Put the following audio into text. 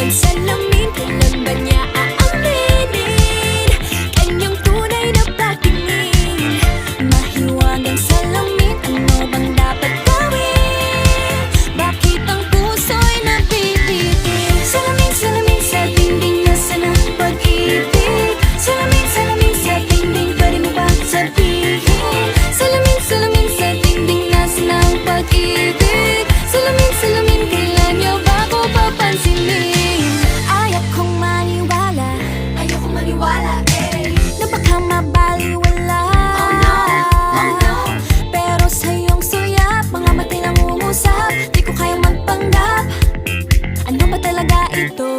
ng salamin, kailan ba niya aaminin kanyang tunay na pagtingin? Mahiwagang salamin, ano bang dapat gawin? Bakit ang puso'y napipitin? Salamin, salamin sa dingding, nasaan ang pag-ibig? Salamin, salamin sa dingding, pwede mo ba sabihin? Salamin, salamin sa dingding, nasaan ang pag-ibig? Salamin, salamin, kailan niyo ba ko papansinin? Ayokong maniwala, na baka mabaliwala. Oh no, pero sa iyong suya, mga mati nangungusap, di ko kayang magpanggap. Ano ba talaga ito?